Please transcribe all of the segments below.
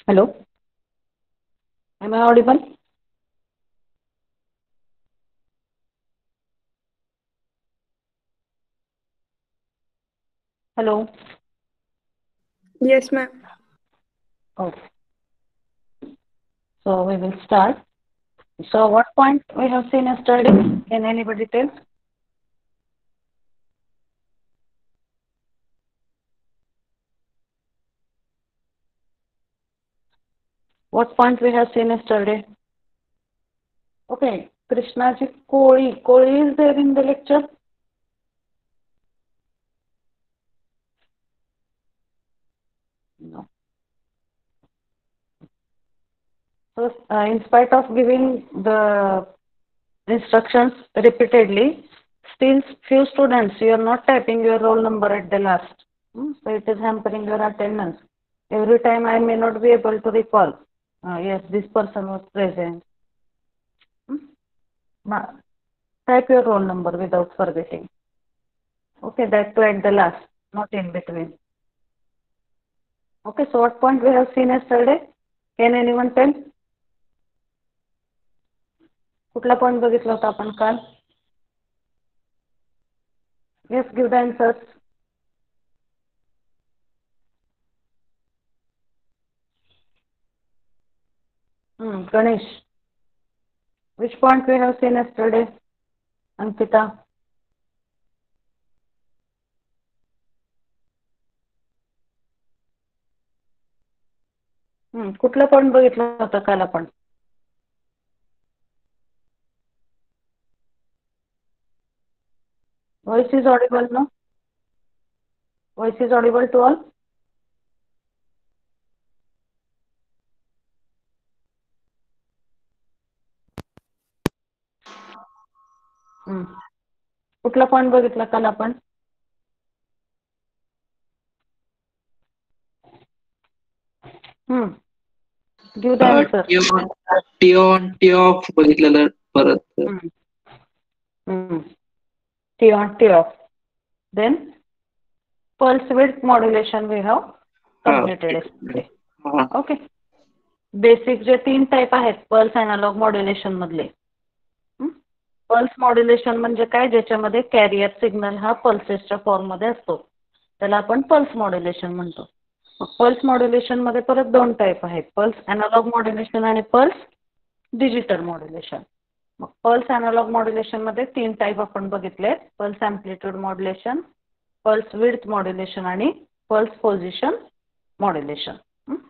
Hello, am I audible? Hello. Yes, ma'am. Okay, so we will start. So what point we have seen yesterday? Can anybody tell? What point we have seen yesterday? Okay, Krishnaji Koli. Koli is there in the lecture? No. So in spite of giving the instructions repeatedly, still few students you are not typing your roll number at the last. So it is hampering your attendance. Every time I may not be able to recall. Yes, this person was present. Hmm? Type your roll number without forgetting. Okay, that too at the last, not in between. Okay, so what point we have seen yesterday? Can anyone tell? कुठला point बघितला होता आपण काल? Yes, give the answers. Ganesh. Which point we have seen yesterday? Ankita. कुठला point बघितला होता काल आपण? Voice is audible, no? Voice is audible to all? कुठला पॉइंट बघितला काल आपण? Give the answer. T on T of बघितलेलं परत. T on T off. Then pulse width modulation we have completed yesterday. Okay. Basic जे 3 type आहेत pulse analogue modulation मधले. Pulse modulation म्हणजे काय, ज्याच्यामध्ये कॅरियर सिग्नल हा पल्सेसच्या फॉर्म मध्ये असतो, त्याला आपण पल्स मॉड्युलेशन म्हणतो. पल्स मॉड्युलेशन मध्ये परत 2 टाईप आहेत, पल्स अॅनालॉग मॉड्युलेशन आणि पल्स डिजिटल मॉड्युलेशन. मग पल्स अॅनालॉग मॉड्युलेशन मध्ये 3 टाईप आपण बघितले, pulse amplitude modulation, pulse width modulation आणि pulse position modulation.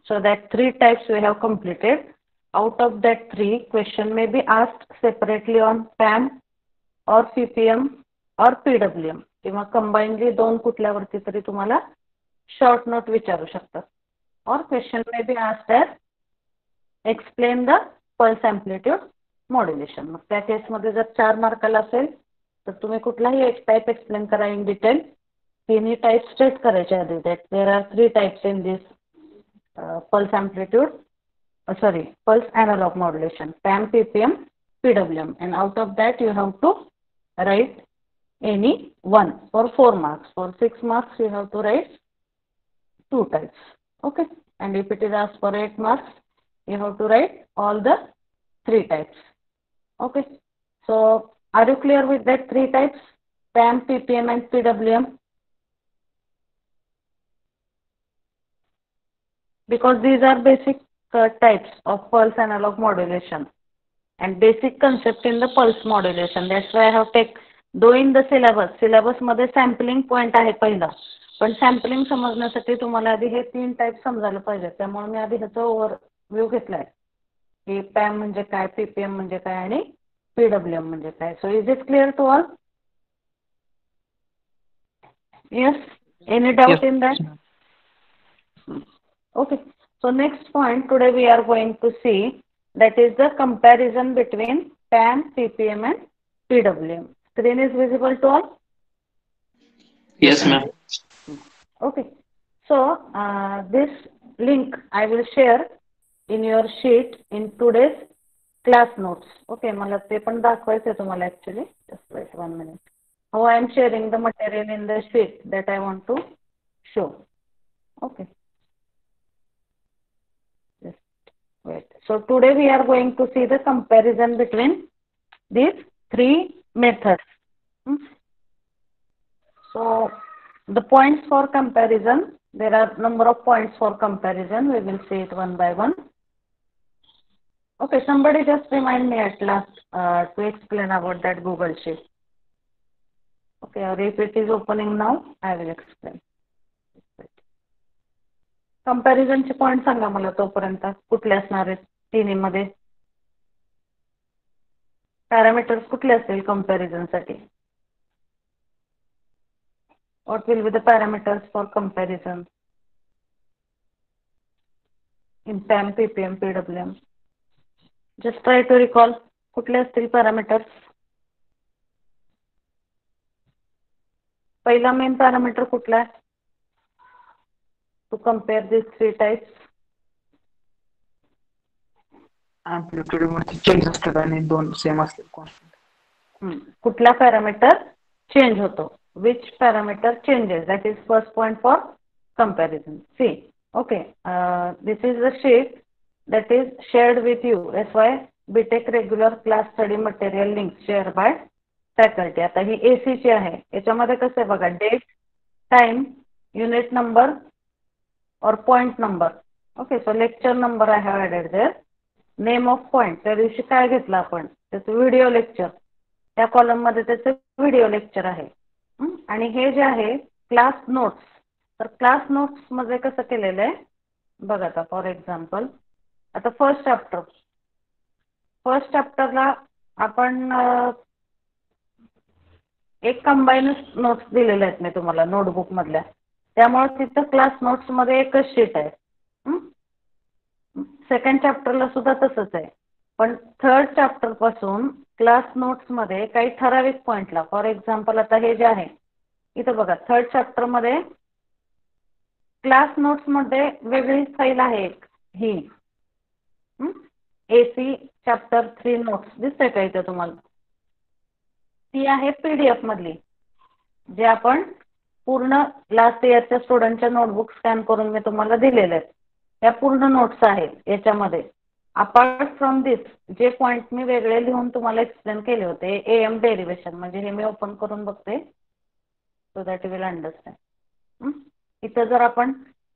So that 3 types we have completed. Out of that 3, question may be asked separately on PAM or PPM or PWM किंवा combinedly 2 कुठल्यावरती तरी तुम्हाला short note विचारू शकतात. Or question may be asked as explain the pulse amplitude modulation. मग त्या केसमध्ये जर 4 मार्काला असेल तर तुम्ही कुठलाही एक टाईप एक्सप्लेन करा इन डिटेल. तिन्ही टाईप स्टेट करायचे आधी. that there are 3 types in this pulse amplitude, pulse analog modulation, PAM, PPM, PWM, and out of that you have to write any one for 4 marks. For 6 marks you have to write 2 types. Okay, and if it is asked for 8 marks you have to write all the 3 types. Okay, so are you clear with that 3 types, PAM, PPM, and PWM? Because these are basic types of pulse analog modulation and basic concept in the pulse modulation. That's why I have take though in the syllabus. Syllabus मध्ये sampling point आहे पहिला, पण sampling समजण्यासाठी तुम्हाला आधी हे 3 type समजायला पाहिजे. त्यामुळे मी आधी ह्याचा ओव्हरव्ह्यू घेतलाय की पॅम म्हणजे काय, पीपीएम म्हणजे काय आणि पीडब्ल्यूएम म्हणजे काय. So is it clear to all? Yes, any doubt in that? Okay, so next point today we are going to see, that is the comparison between PAM, PPM and PWM. Screen is visible to all? Yes, ma'am. Okay, so this link I will share in your sheet in today's class notes. Okay, मला ते पण दाखवायचं तुम्हाला actually. Just wait 1 minute. How I am sharing the material in the sheet that I want to show. Okay. Just Wait. So today we are going to see the comparison between these three methods. So the points for comparison, there are number of points for comparison. We will see it one by one. Okay, somebody just remind me at last to explain about that Google Sheet. Okay, or if it is opening now, I will explain. Comparison चे point सांगा मला तोपर्यंत कुठले असणार आहेत तिन्हीमध्ये parameters कुठले असतील comparison साठी what will be the parameters for comparison in PAM PPM PWM just try to recall कुठले असतील पॅरामीटर्स पहिला मेन पॅरामीटर कुठला आहे to compare these three types amplitude मध्ये चेंज असतात आणि दोन सेम असतात कॉन्स्टंट कुठला पॅरामीटर चेंज होतो which parameter changes that is first point for comparison see okay this is the sheet that is shared with you SY BTech regular class study material link shared by faculty आता ही AC ची आहे याच्यामध्ये कसं आहे बघा date time unit number or point number okay so lecture number I have added there name of point त्या दिवशी काय घेतलं आपण त्याचं व्हिडिओ लेक्चर त्या कॉलम मध्ये त्याचं व्हिडिओ लेक्चर आहे आणि हे जे आहे क्लास नोट्स तर क्लास नोट्स मध्ये कसं केलेलं आहे बघा आता फॉर एक्झाम्पल आता फर्स्ट चॅप्टरला आपण एक कंबाईन नोट्स दिलेले आहेत मी तुम्हाला नोटबुक मधल्या त्यामुळे तिथं क्लास नोट्स मध्ये एकच शीट आहे सेकंड चॅप्टरला सुद्धा तसंच आहे पण थर्ड चॅप्टर पासून क्लास नोट्स मध्ये काही ठराविक पॉइंटला फॉर एक्झाम्पल आता हे जे आहे इथं बघा थर्ड चॅप्टर मध्ये क्लास नोट्स मध्ये वेगळी फाईल आहे एक ही AC चॅप्टर 3 नोट्स दिसतंय का इथं तुम्हाला ती आहे PDF मधली जे आपण पूर्ण लास्ट इयरच्या स्टुडंटच्या नोटबुक स्कॅन करून मी तुम्हाला दिलेले आहेत त्या पूर्ण नोट्स आहेत याच्यामध्ये अपार्ट फ्रॉम दिस जे पॉइंट मी वेगळे लिहून तुम्हाला एक्सप्लेन केले होते AM डेरिवेशन म्हणजे हे मी ओपन करून बघते so that you will understand इथं जर आपण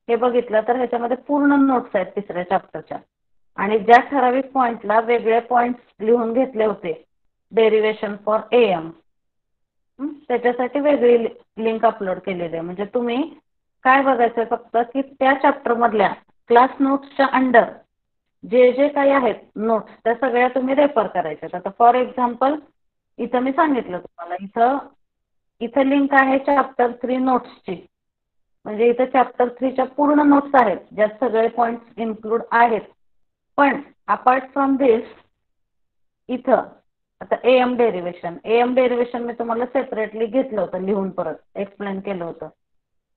हे बघितलं तर ह्याच्यामध्ये पूर्ण नोट्स आहेत तिसऱ्या चॅप्टरच्या आणि ज्या ठराविक पॉइंटला वेगळे पॉइंट्स लिहून घेतले होते डेरिवेशन फॉर AM त्याच्यासाठी वेगळी लिंक अपलोड केलेली आहे म्हणजे तुम्ही काय बघायचं फक्त की त्या चॅप्टर मधल्या क्लास नोट्सच्या अंडर जे जे काही आहेत नोट्स त्या सगळ्या तुम्ही रेफर करायच्या आता फॉर एक्झाम्पल इथं मी सांगितलं तुम्हाला इथं लिंक आहे चॅप्टर 3 नोट्सची म्हणजे इथं चॅप्टर 3 च्या पूर्ण नोट्स आहेत ज्यात सगळे पॉइंट्स इन्क्लूड आहेत पण अपार्ट फ्रॉम दिस इथं आता AM डेरिवेशन मी तुम्हाला सेपरेटली घेतलं होतं लिहून परत एक्सप्लेन केलं होतं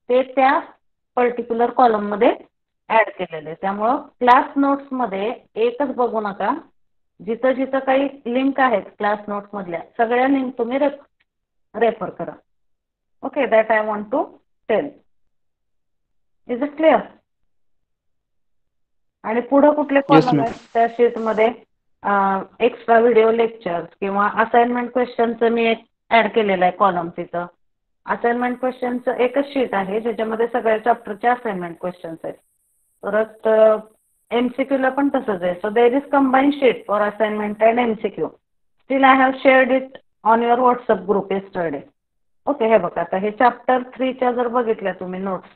ते त्या पर्टिक्युलर कॉलम मध्ये ऍड केलेले त्यामुळं क्लास नोट्स मध्ये एकच बघू नका जिथं जिथं काही लिंक आहेत क्लास नोट्स मधल्या सगळ्या लिंक तुम्ही रेफर करा okay that I want to tell is it clear आणि पुढे कुठले कॉलम आहेत त्या शीट मध्ये एक्स्ट्रा व्हिडिओ लेक्चर्स किंवा असाइनमेंट क्वेश्चनचं मी एक ऍड केलेलं आहे कॉलम तिथं असाइनमेंट क्वेश्चनचं एकच शीट आहे ज्याच्यामध्ये सगळ्या चॅप्टरचे असाइनमेंट क्वेश्चन्स आहेत परत MCQ ला पण तसंच आहे so there is combine sheet for assignment and MCQ still I have shared it on your WhatsApp group yesterday okay हे बघा आता हे चॅप्टर 3 च्या जर बघितल्या तुम्ही नोट्स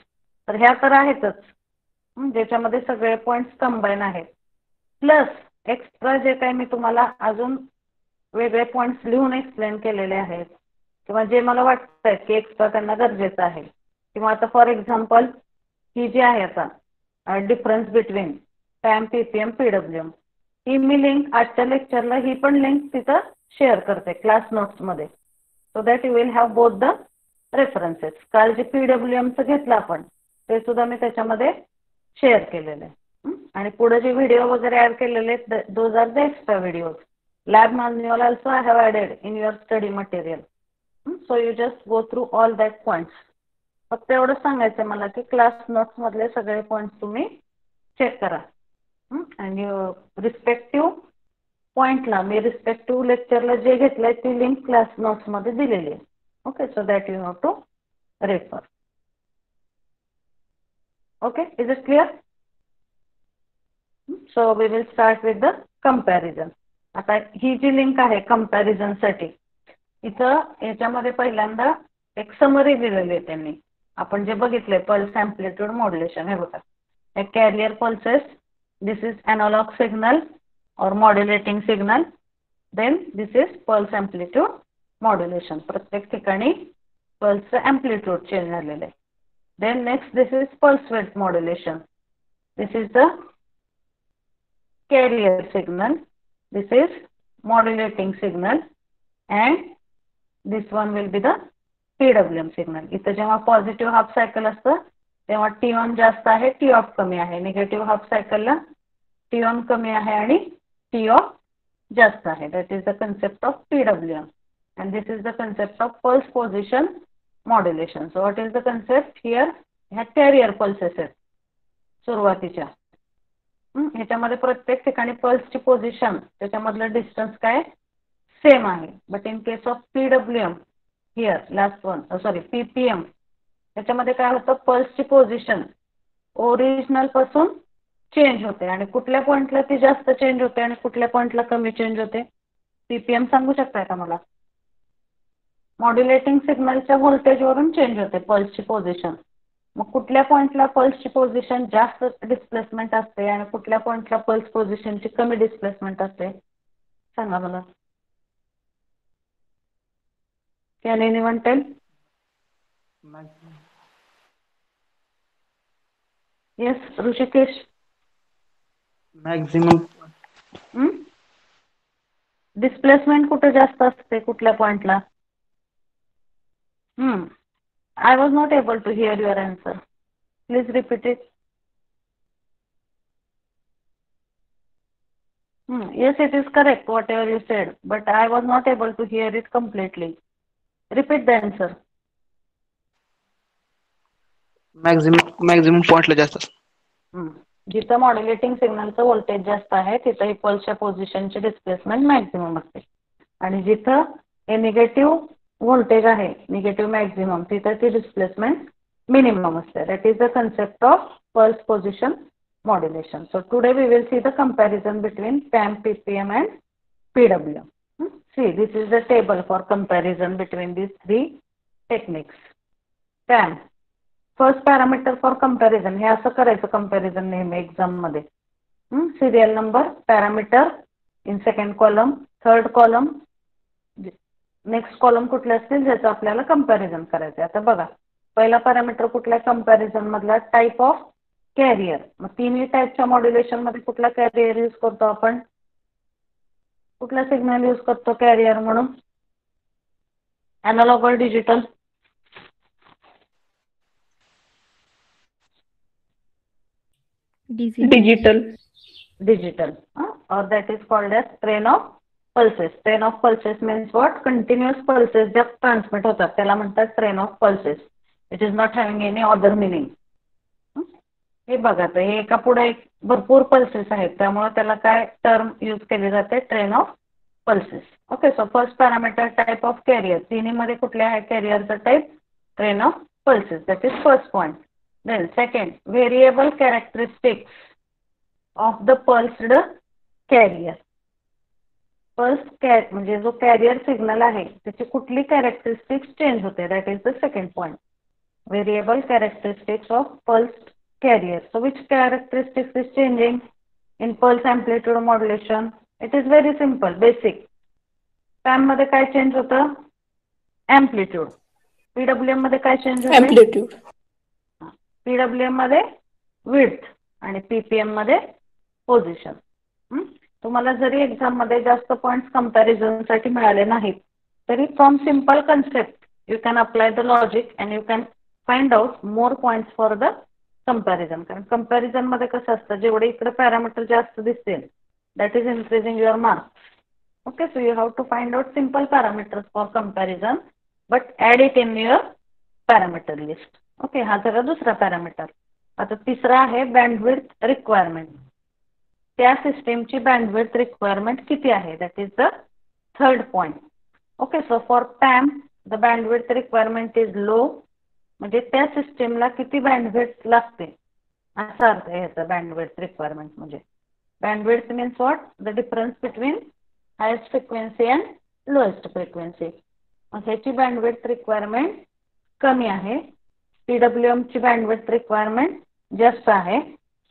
तर ह्या तर आहेतच ज्याच्यामध्ये सगळे पॉइंट्स कंबाईन आहेत प्लस एक्स्ट्रा जे काही मी तुम्हाला अजून वेगळे पॉइंट्स लिहून एक्सप्लेन केलेले आहेत किंवा जे मला वाटतंय की एक्स्ट्रा त्यांना गरजेचं आहे किंवा आता फॉर एक्झाम्पल ही जी आहे आता डिफरन्स बिटवीन पॅम PPM PWM ही मी लिंक आजच्या लेक्चरला ही पण लिंक तिथं शेअर करते क्लास नोट्स मध्ये so that you will have both the references काल जे PWMचं घेतलं आपण ते सुद्धा मी त्याच्यामध्ये शेअर केलेलं आहे आणि पुढे जे व्हिडिओ वगैरे ऍड केलेले आहेत those are the extra videos lab manual also I have added in your study material so you just go through all that points फक्त एवढंच सांगायचं मला की क्लास नोट्स मधले सगळे पॉइंट्स तुम्ही चेक करा आणि रिस्पेक्टिव्ह पॉइंटला मी रिस्पेक्टिव्ह लेक्चरला जे घेतलंय ती लिंक क्लास नोट्समध्ये दिलेली आहे. Okay, so that you have to refer. Okay, is it clear? So we will start with the comparison. आता ही जी लिंक आहे कंपॅरिझनसाठी, इथं याच्यामध्ये पहिल्यांदा एक समरी दिलेली आहे त्यांनी. आपण जे बघितलंय पल्स अँप्लिट्यूड मॉड्युलेशन, हे बघा, a carrier pulses, this is analog signal or modulating signal, then this is pulse amplitude modulation. प्रत्येक ठिकाणी pulse amplitude चेंज झालेलं आहे. Then next this is pulse width modulation. This is the carrier signal, this is modulating signal, and this one will be the PWM signal. इथं जेव्हा positive half cycle असतं तेव्हा T on जास्त आहे, T of कमी आहे. Negative half सायकलला T on कमी आहे आणि टी ऑफ जास्त आहे. That is the concept of PWM. And this is the concept of pulse position modulation. So what is the concept here? ह्या कॅरियर पल्सेस आहेत सुरुवातीच्या. ह्याच्यामध्ये प्रत्येक ठिकाणी पल्सची पोझिशन त्याच्यामधलं डिस्टन्स काय सेम आहे. But in case of PWM here last one, sorry PPM, त्याच्यामध्ये काय होतं, पल्सची पोझिशन ओरिजिनल पासून चेंज होते आणि कुठल्या पॉइंटला ती जास्त चेंज होते आणि कुठल्या पॉइंटला कमी चेंज होते. PPM सांगू शकताय का मला? मॉड्युलेटिंग सिग्नलच्या व्होल्टेजवरून चेंज होते पल्सची पोझिशन. मग कुठल्या पॉइंटला पल्सची पोझिशन जास्त डिस्प्लेसमेंट असते आणि कुठल्या पॉइंटला पल्स पोझिशनची कमी डिस्प्लेसमेंट असते सांगा मला. Can anyone tell? Yes Rishikesh. Maximum. Displacement कुठे जास्त असते कुठल्या पॉइंटला? I was not able to hear your answer. Please repeat it. Yes, it is correct whatever you said, but I was not able to hear it completely. Repeat the answer. Maximum पॉइंटला जास्त असतं. जिथं modulating सिग्नलचं voltage जास्त आहे तिथं ही पल्सच्या पोझिशनची displacement maximum असते आणि जिथं हे निगेटिव्ह व्होल्टेज आहे, निगेटिव्ह मॅक्झिमम, तिथं ती डिस्प्लेसमेंट मिनिमम असते. That is the concept of pulse position modulation. So today we will see the comparison between PAM, PPM and PWM. See, this is the table for comparison between these three techniques. PAM, first parameter for comparison. हे असं करायचं comparison नेहमी exam मध्ये. Serial number, parameter in second column, third column, next column कुठले असतील ज्याचं आपल्याला comparison करायचं. आता बघा, पहिला पॅरामीटर कुठला कंपॅरिझन मधला? Type of carrier. मग तिन्ही टाईपच्या मॉड्युलेशन मध्ये कुठला कॅरियर यूज करतो आपण? कुठला सिग्नल यूज करतो कॅरियर म्हणून? एनालॉग और डिजिटल? डिजिटल. और that is called as train of pulses. Train of pulses means what? Continuous pulses ज्या ट्रान्समिट होतात त्याला म्हणतात train of pulses. It is not having any other meaning. हे बघा, तर हे एका पुढे एक भरपूर पल्सेस आहेत त्यामुळे त्याला काय टर्म यूज केली जाते? Train of pulses. Okay, so first parameter type of carrier. तिन्ही मध्ये कुठल्या आहे कॅरियरचा type? Train of pulses. That is first point. Then second, variable characteristics of the pulsed carrier. Pulse म्हणजे जो कॅरियर सिग्नल आहे त्याची कुठली कॅरेक्टरिस्टिक्स चेंज होते? That is the second point. Variable characteristics of pulsed carrier. So which characteristics is changing in pulse amplitude modulation? It is very simple, basic. PAM मध्ये काय change होतं? Amplitude. PWM मध्ये काय change होतं? Amplitude. PWM मध्ये width आणि PPM मध्ये position. तुम्हाला जरी एक्झाम मध्ये जास्त पॉइंट्स कंपॅरिझन साठी मिळाले नाहीत तरी from simple concept you can apply the logic and you can find out more points for the comparison. कारण कंपॅरिझन मध्ये कसं असतं, जेवढे इकडे पॅरामीटर जास्त दिसतील that is increasing your marks. Okay, so you have to find out simple parameters for comparison but add it in your parameter list. Okay, हा झाला दुसरा पॅरामीटर. आता तिसरा आहे बँडविड्थ रिक्वायरमेंट. त्या सिस्टीमची बँडविड्थ रिक्वायरमेंट किती आहे, that is the third point. Okay, so for PAM the bandwidth requirement is low, म्हणजे त्या सिस्टीमला किती बँडविड्थ लागते असा अर्थ आहे याचा बँडविड्थ रिक्वायरमेंट. म्हणजे bandwidth means what, the difference between highest frequency and lowest frequency. मग ह्याची बँडविड्थ रिक्वायरमेंट कमी आहे, PWM ची बँडविड्थ रिक्वायरमेंट जास्त आहे,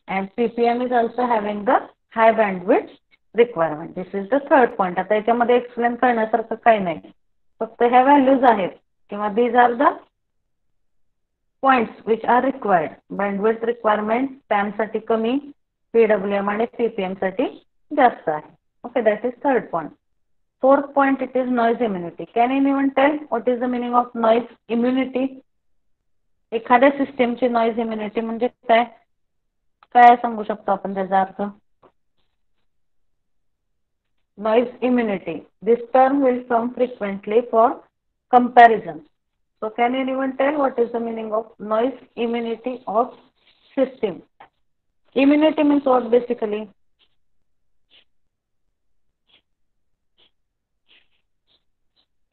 and PPM is also having the high bandwidth requirement. This is the third point. आता याच्यामध्ये एक्सप्लेन करण्यासारखं काही नाही, फक्त ह्या व्हॅल्यूज आहेत किंवा these are the points which are required. Bandwidth requirement PAM साठी कमी, PWM आणि PPM साठी जास्त आहे. Okay, that is third point. Fourth point, it is noise immunity. Can anyone tell what is the meaning of noise immunity? एखाद्या सिस्टीमची noise immunity म्हणजे काय, काय सांगू शकतो आपण त्याचा अर्थ? Noise immunity, this term will come frequently for comparison. So can anyone tell what is the meaning of noise immunity of system? Immunity means what basically?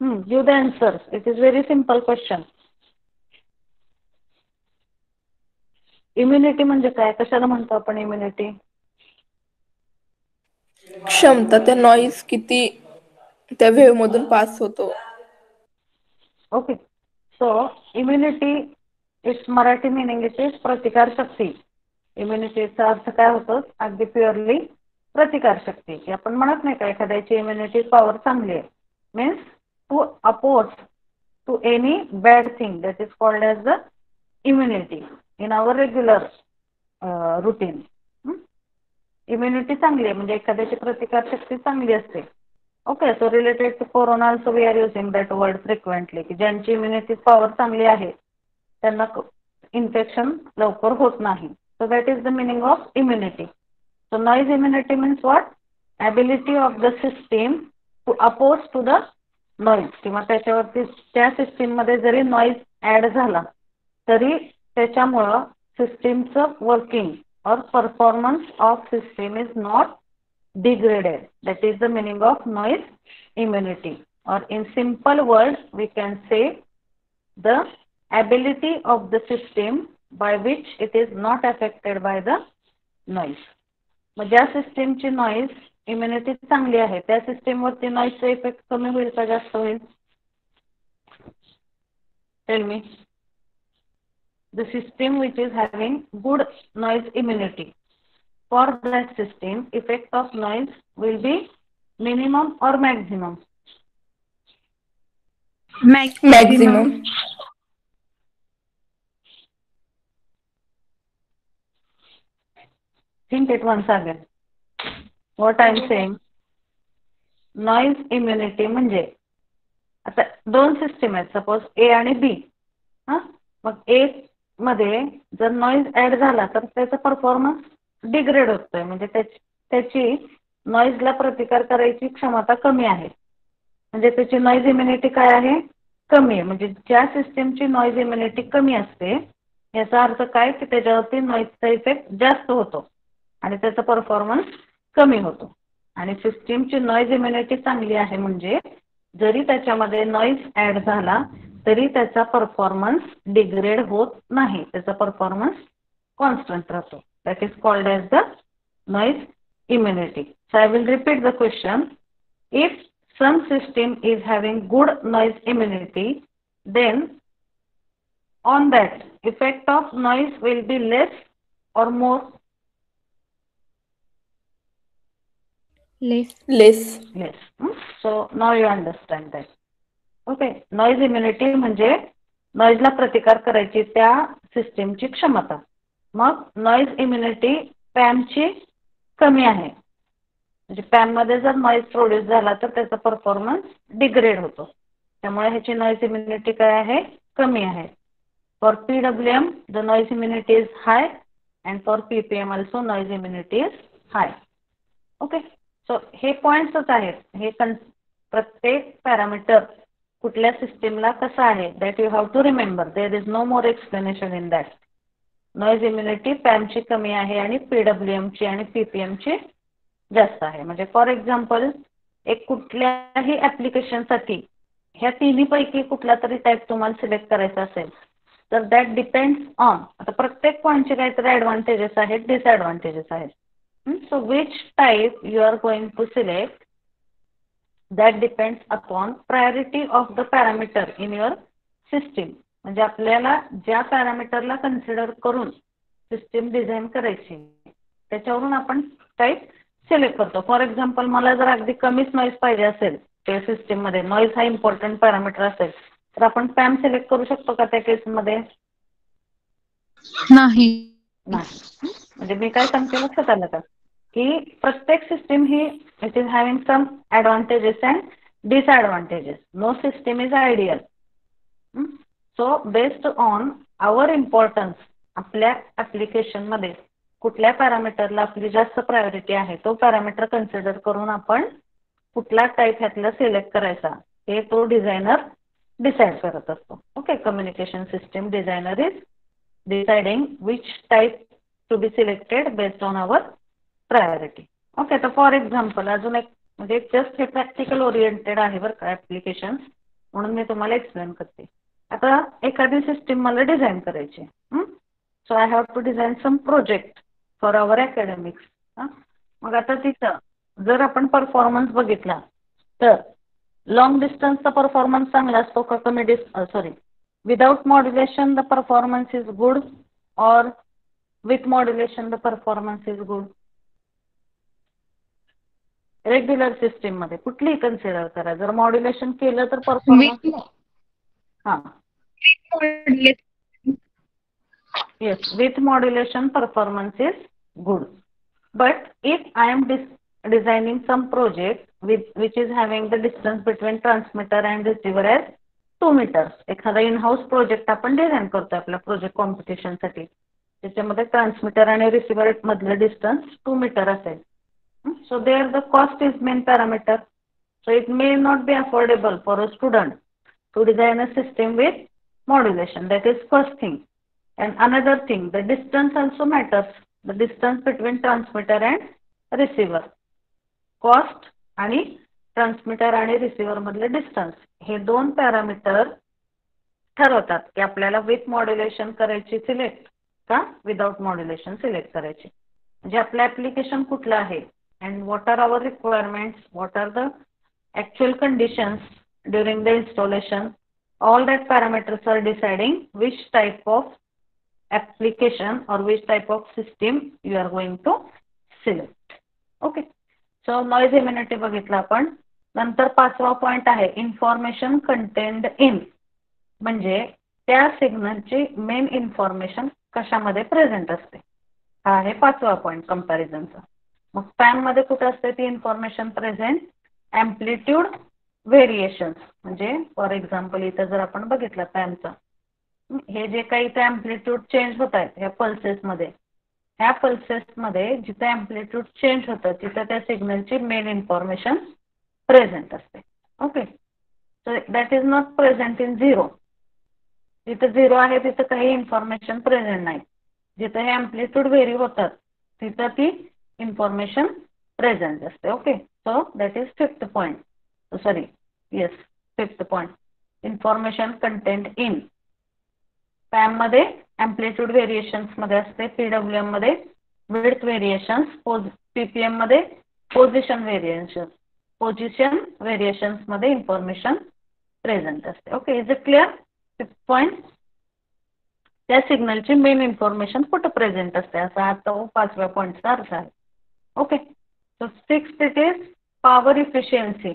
Give the answers. It is very simple question. Immunity म्हणजे काय, कशाला म्हणतो आपण immunity? क्षमता, त्या noise किती त्या wave मधून पास होतो. Okay, so immunity it's Marathi meaning it is प्रतिकार शक्ती. इम्युनिटीचा अर्थ काय होतो, अगदी प्युअरली प्रतिकार शक्ती. की आपण म्हणत नाही का एखाद्याची इम्युनिटी पॉवर चांगली आहे, means to oppose to any bad thing, that is called as the immunity in our regular routine. Immunity चांगली आहे म्हणजे एखाद्याची प्रतिकार शक्ती चांगली असते. Okay, so related to corona also we are using that word frequently, की ज्यांची इम्युनिटी पॉवर चांगली आहे त्यांना इन्फेक्शन लवकर होत नाही. So that is the meaning of immunity. So noise immunity means what, ability of the system to oppose to the noise, किंवा त्याच्यावरती त्या सिस्टीममध्ये जरी नॉइज ॲड झाला तरी त्याच्यामुळं सिस्टीमचं working or performance of system is not degraded. That is the meaning of noise immunity, or in simple words we can say the ability of the system by which it is not affected by the noise. मग ज्या सिस्टीमची noise immunity चांगली आहे त्या सिस्टीमवरती नॉइजचा effect कमी होईल का जास्त होईल? Tell me. The system which is having good noise immunity, for that system effect of noise will be minimum or maximum? Maximum. Think it once again. What I am saying, noise immunity म्हणजे आता दोन system आहेत, suppose A आणि B. मग A मध्ये जर noise add झाला तर त्याचा परफॉर्मन्स डिग्रेड होतोय, म्हणजे त्याची नॉइजला प्रतिकार करायची क्षमता कमी आहे, म्हणजे त्याची नॉइज इम्युनिटी काय आहे, कमी आहे. म्हणजे ज्या सिस्टीमची नॉइज इम्युनिटी कमी असते याचा अर्थ काय की त्याच्यावरती नॉइजचा इफेक्ट जास्त होतो आणि त्याचा परफॉर्मन्स कमी होतो. आणि सिस्टीमची नॉइज इम्युनिटी चांगली आहे म्हणजे जरी त्याच्यामध्ये नॉइज ऍड झाला तरी त्याचा परफॉर्मन्स डिग्रेड होत नाही, त्याचा परफॉर्मन्स कॉन्स्टंट राहतो. That is called as the noise immunity. So I will repeat the question. If some system is having good noise immunity, then on that effect of noise will be less or more? Less. Less. So now you understand that. Okay. Noise immunity म्हणजे नॉइजला प्रतिकार करायची त्या सिस्टीमची क्षमता. मग noise immunity पॅमची कमी आहे, म्हणजे पॅम मध्ये जर नॉइज प्रोड्यूस झाला तर त्याचा परफॉर्मन्स डिग्रेड होतो, त्यामुळे ह्याची नॉइज इम्युनिटी काय आहे, कमी आहे. For PWM the noise immunity is hi and for PPM also noise immunity is hi. Okay, so हे पॉइंट्सच आहेत. हे प्रत्येक पॅरामीटर कुठल्या सिस्टीमला कसं आहे that you have to remember. There is no more explanation in that. Noise immunity पॅमची कमी आहे आणि PWM ची आणि PPM ची जास्त आहे. म्हणजे फॉर एक्झाम्पल एक कुठल्याही ॲप्लिकेशनसाठी ह्या तिन्हीपैकी कुठला तरी टाईप तुम्हाला सिलेक्ट करायचा असेल तर दॅट डिपेंड्स ऑन, आता प्रत्येक पॉईंटचे काहीतरी ॲडव्हान्टेजेस आहेत, डिसॲडव्हान्टेजेस आहेत. So which type you are going to select, that depends upon priority of the parameter in your system. म्हणजे आपल्याला ज्या पॅरामीटरला कन्सिडर करून सिस्टीम डिझाईन करायची त्याच्यावरून आपण टाईप सिलेक्ट करतो. फॉर एक्झाम्पल मला जर अगदी कमीच नॉईज पाहिजे असेल त्या सिस्टीममध्ये, नॉईज हा इम्पॉर्टंट पॅरामीटर असेल तर आपण पॅम सिलेक्ट करू शकतो का त्या केसमध्ये? नाही. म्हणजे मी काय सांगते लक्षात आलं का की प्रत्येक सिस्टीम ही it is having some advantages and disadvantages. No system is ideal. So based on our importance आपल्या ॲप्लिकेशनमध्ये कुठल्या पॅरामीटरला आपली जास्त प्रायोरिटी आहे तो पॅरामीटर कन्सिडर करून आपण कुठला टाईप ह्यातला सिलेक्ट करायचा हे तो डिझायनर डिसाईड करत असतो. Okay, communication system designer is deciding which type to be selected based on our priority. Okay, तर फॉर एक्झाम्पल अजून एक म्हणजे जस्ट हे प्रॅक्टिकल ओरिएंटेड आहे बरं का ॲप्लिकेशन, म्हणून मी तुम्हाला एक्सप्लेन करते. आता एखादी सिस्टीम मला डिझाईन करायची. So I have to design some project for our academics. मग आता तिथं जर आपण परफॉर्मन्स बघितला तर लॉंग डिस्टन्सचा परफॉर्मन्स चांगला असतो का कमी sorry without modulation the performance is good or with modulation the performance is good? Regular system मध्ये कुठलीही कन्सिडर करा, जर मॉड्युलेशन केलं तर परफॉर्मन्स हां yes with modulation performance is good, but if I am designing some project which is having the distance between transmitter and receiver as 2 meters, एखादा in house project आपण design करतो आपल्या project competition साठी, त्याच्यामध्ये transmitter आणि receiver मधलं distance 2 metre असेल. So there the cost is main parameter. So it may not be affordable for a student to design a system with modulation. That is first thing. And another thing, the distance also matters. The distance between transmitter and receiver. Cost आणि transmitter आणि receiver मधले distance हे दोन parameter ठरवतात की आपल्याला with modulation करायची select का विदाउट मॉड्युलेशन सिलेक्ट करायची. म्हणजे आपलं ॲप्लिकेशन कुठलं आहे and what are our requirements, what are the actual conditions during the installation, all that parameters are deciding which type of application or which type of system you are going to select. Okay, so noise immunity बघितला आपण. नंतर पाचवा point आहे information contained in, म्हणजे त्या सिग्नलची main information कशामध्ये present असते. हा आहे पाचवा पॉइंट कंपॅरिझनचा. मग पॅम मध्ये कुठं असते ती इन्फॉर्मेशन प्रेझेंट? ॲम्प्लिट्यूड व्हेरिएशन्स, म्हणजे फॉर एक्झाम्पल इथं जर आपण बघितलं पॅमचं हे जे काही इथे ॲम्प्लिट्यूड चेंज होत आहेत ह्या पल्सेसमध्ये, ह्या पल्सेसमध्ये जिथे ॲम्प्लिट्यूड चेंज होतं तिथं त्या सिग्नलची मेन इन्फॉर्मेशन प्रेझेंट असते. Okay, so that is not present in zero. जिथं झिरो आहे तिथं काही इन्फॉर्मेशन प्रेझेंट नाही. जिथं हे ॲम्प्लिट्यूड व्हेरी होतात तिथं ती इन्फॉर्मेशन प्रेझेंट असते. Okay, so that is fifth point. Sorry yes fifth point, information content in. PAM मध्ये ॲम्प्लिट्यूड व्हेरिएशन्स मध्ये असते, पीडब्ल्यूएम मध्ये विड्थ व्हेरिएशन्स, पीपीएम मध्ये पोझिशन व्हेरिएशन्स मध्ये इन्फॉर्मेशन प्रेझेंट असते. Okay, is it clear? Fifth point, त्या सिग्नलची मेन इन्फॉर्मेशन कुठं प्रेझेंट असते असा आता पाचव्या पॉईंटचा अर्थ आहे. Okay, so sixth it is power efficiency,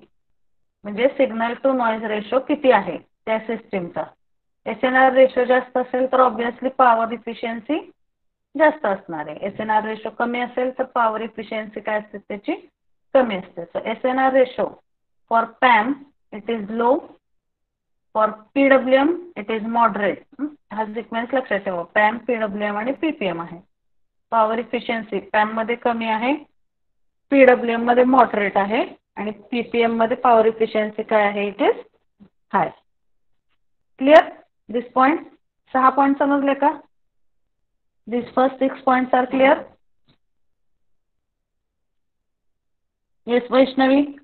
म्हणजे सिग्नल टू नॉईज रेशो किती आहे त्या सिस्टीमचा. SNR रेशो जास्त असेल तर ऑब्विसली पॉवर इफिशियन्सी जास्त असणार आहे. SNR रेशो कमी असेल तर पॉवर इफिशियन्सी काय असते त्याची कमी असते. So SNR ratio for PAM it is low, for PWM it is moderate. हा सिक्वेन्स लक्षात ठेवा, पॅम PWM आणि PPM आहे. पॉवर इफिशियन्सी पॅम मध्ये कमी आहे, PWM मध्ये मॉडरेट आहे आणि PPM मध्ये पॉवर इफिशियन्सी काय आहे it is high. Clear this point? 6 point समजले का? This first 6 points are clear? Yes, Vaishnavi.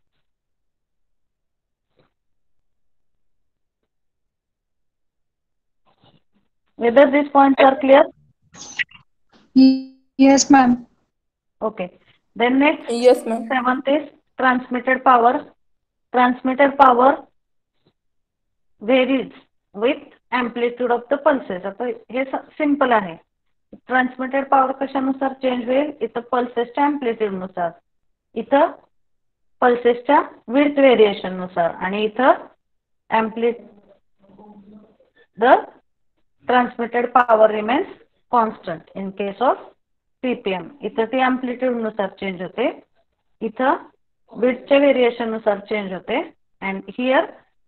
Whether these points are clear? Yes, ma'am. Okay. Then next, Yes, ma'am. seventh is transmitted power. Transmitted power varies with amplitude of the pulses. आता हे simple आहे. Transmitted power कशानुसार change होईल? इथं पल्सेसच्या amplitude नुसार, इथं पल्सेसच्या width variation नुसार, आणि इथं the transmitted power remains constant in case of PPM. इथं ती amplitude नुसार चेंज होते, इथं widthच्या व्हेरिएशन नुसार चेंज होते, and here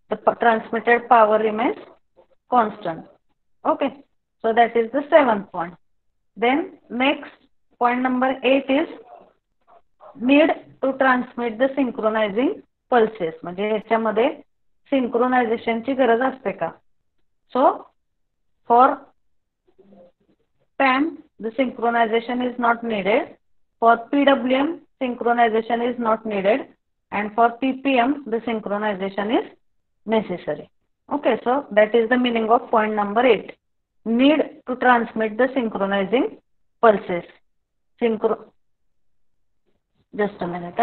the transmitted power remains constant. Okay, so that is the 7th point. Then next point number 8 is need to transmit the synchronizing pulses. म्हणजे याच्यामध्ये सिंक्रोनायझेशनची गरज असते का? So for PAM the synchronization is not needed. For PWM synchronization is not needed, and for PPM the synchronization is necessary. Okay, so that is the meaning of point number 8. Need to transmit the synchronizing pulses. Just a minute.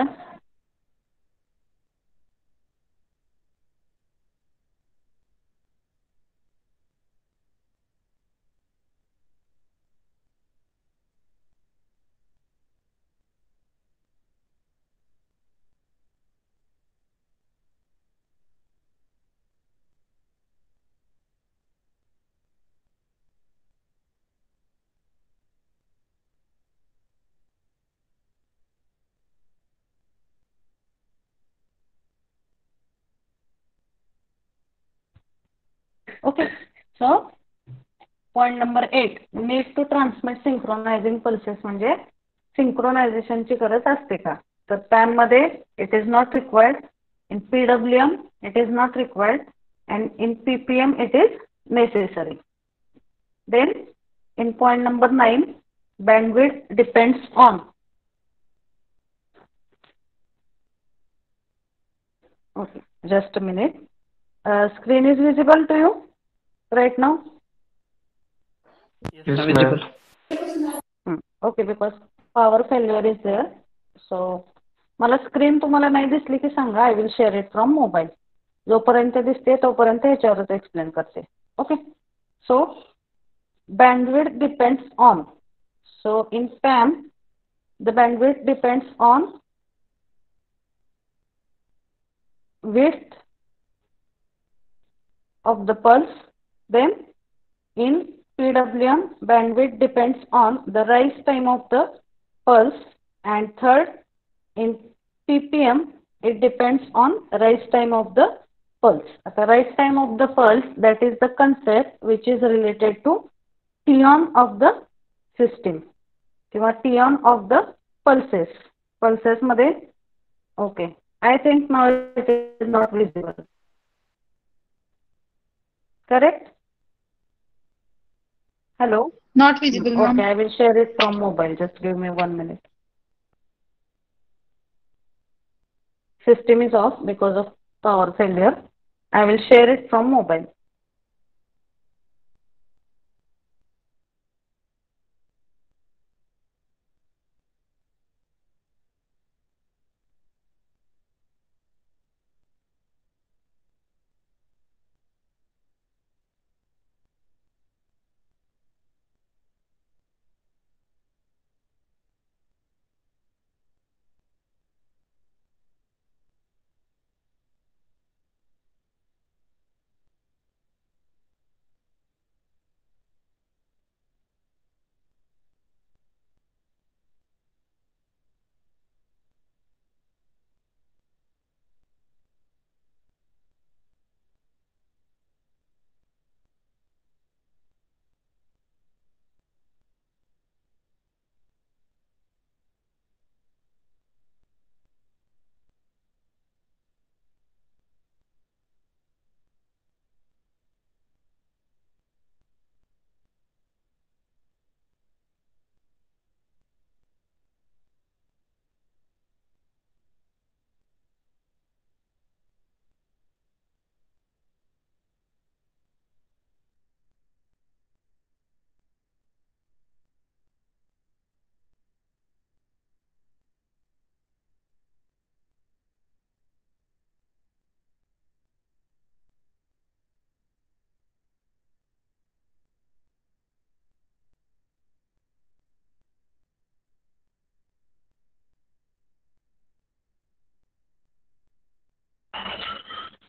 Okay, so point number 8, need to transmit synchronizing pulses म्हणजे सिंक्रोनायझेशनची गरज असते का? तर PAM मध्ये it is not required, in PWM it is not required, and in PPM it is necessary. Then in point number 9, bandwidth depends on. Okay, just a minute. Screen is visible to you right now? Yes, visible. Okay, because power failure is there. So मला screen तुम्हाला नाही दिसली की सांगा, I will share it from mobile. जोपर्यंत दिसते तोपर्यंत ह्याच्यावरच explain करते. Okay, so bandwidth depends on. So in PAM the bandwidth depends on width of the pulse. Then in PWM bandwidth depends on the rise time of the pulse, and third in PPM it depends on rise time of the pulse. The rise time of the pulse, that is the concept which is related to T-on of the system किंवा T-on of the pulses. Pulses मध्ये okay, I think now it is not visible. Correct? Hello? Not visible, ma'am. Okay, I will share it from mobile. Just give me 1 minute. System is off because of power failure. I will share it from mobile.